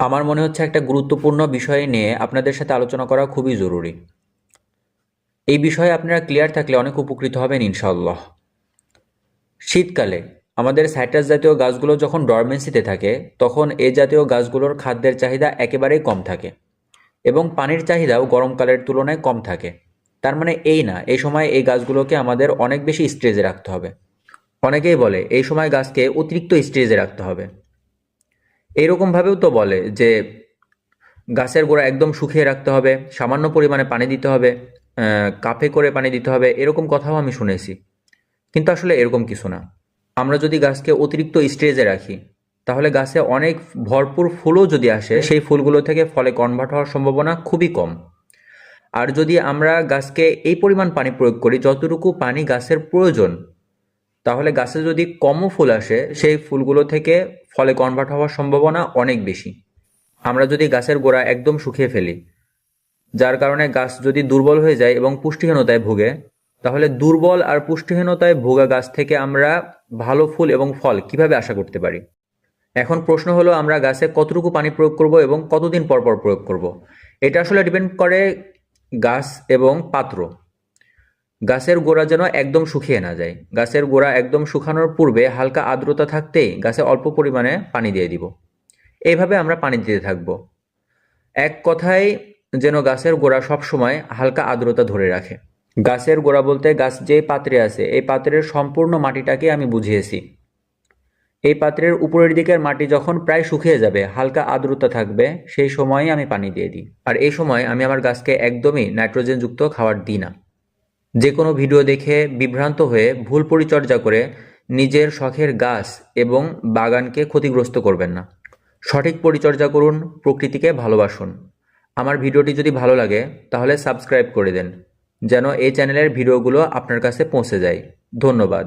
আমার মনে হচ্ছে একটা গুরুত্বপূর্ণ বিষয় নিয়ে আপনাদের সাথে আলোচনা করা খুবই জরুরি। এই বিষয়ে আপনারা ক্লিয়ার থাকলে অনেক উপকৃত হবেন ইনশাআল্লাহ। শীতকালে আমাদের সাইট্রাস জাতীয় গাছগুলো যখন ডরমেন্সিতে থাকে, তখন এই জাতীয় গাছগুলোর খাদ্যের চাহিদা একেবারেই কম থাকে এবং পানির চাহিদাও গরমকালের তুলনায় কম থাকে। তার মানে এই না এই সময় এই গাছগুলোকে আমাদের অনেক বেশি স্টেজে রাখতে হবে। অনেকেই বলে এই সময় গাছকে অতিরিক্ত স্টেজে রাখতে হবে। এইরকমভাবেও তো বলে যে গাছের গোড়া একদম শুকিয়ে রাখতে হবে, সামান্য পরিমাণে পানি দিতে হবে, কাপে করে পানি দিতে হবে, এরকম কথাও আমি শুনেছি। কিন্তু আসলে এরকম কিছু না। আমরা যদি গাছকে অতিরিক্ত স্টেজে রাখি, তাহলে গাছে অনেক ভরপুর ফুলও যদি আসে, সেই ফুলগুলো থেকে ফলে কনভার্ট হওয়ার সম্ভাবনা খুবই কম। আর যদি আমরা গাছকে এই পরিমাণ পানি প্রয়োগ করি যতটুকু পানি গাছের প্রয়োজন, তাহলে গাছে যদি কমও ফুল আসে, সেই ফুলগুলো থেকে ফলে কনভার্ট হওয়ার সম্ভাবনা অনেক বেশি। আমরা যদি গাছের গোড়া একদম শুকিয়ে ফেলি, যার কারণে গাছ যদি দুর্বল হয়ে যায় এবং পুষ্টিহীনতায় ভোগে, তাহলে দুর্বল আর পুষ্টিহীনতায় ভোগা গাছ থেকে আমরা ভালো ফুল এবং ফল কিভাবে আশা করতে পারি? এখন প্রশ্ন হলো, আমরা গাছে কতটুকু পানি প্রয়োগ করব এবং কতদিন পর পর প্রয়োগ করব। এটা আসলে ডিপেন্ড করে গাছ এবং পাত্র। গাছের গোড়া যেন একদম শুকিয়ে না যায়। গাছের গোড়া একদম শুকানোর পূর্বে হালকা আর্দ্রতা থাকতেই গাছে অল্প পরিমাণে পানি দিয়ে দিব। এইভাবে আমরা পানি দিতে থাকব। এক কথায় যেন গাছের গোড়া সবসময় হালকা আর্দ্রতা ধরে রাখে। গাছের গোড়া বলতে গাছ যে পাত্রে আছে, এই পাত্রের সম্পূর্ণ মাটিটাকে আমি বুঝিয়েছি। এই পাত্রের উপরের দিকের মাটি যখন প্রায় শুকিয়ে যাবে, হালকা আর্দ্রতা থাকবে, সেই সময়ই আমি পানি দিয়ে দিই। আর এই সময় আমি আমার গাছকে একদমই নাইট্রোজেনযুক্ত খাবার দিই না। যে কোনো ভিডিও দেখে বিভ্রান্ত হয়ে ভুল পরিচর্যা করে নিজের শখের গাছ এবং বাগানকে ক্ষতিগ্রস্ত করবেন না। সঠিক পরিচর্যা করুন, প্রকৃতিকে ভালোবাসুন। আমার ভিডিওটি যদি ভালো লাগে তাহলে সাবস্ক্রাইব করে দেন, যেন এই চ্যানেলের ভিডিওগুলো আপনার কাছে পৌঁছে যায়। ধন্যবাদ।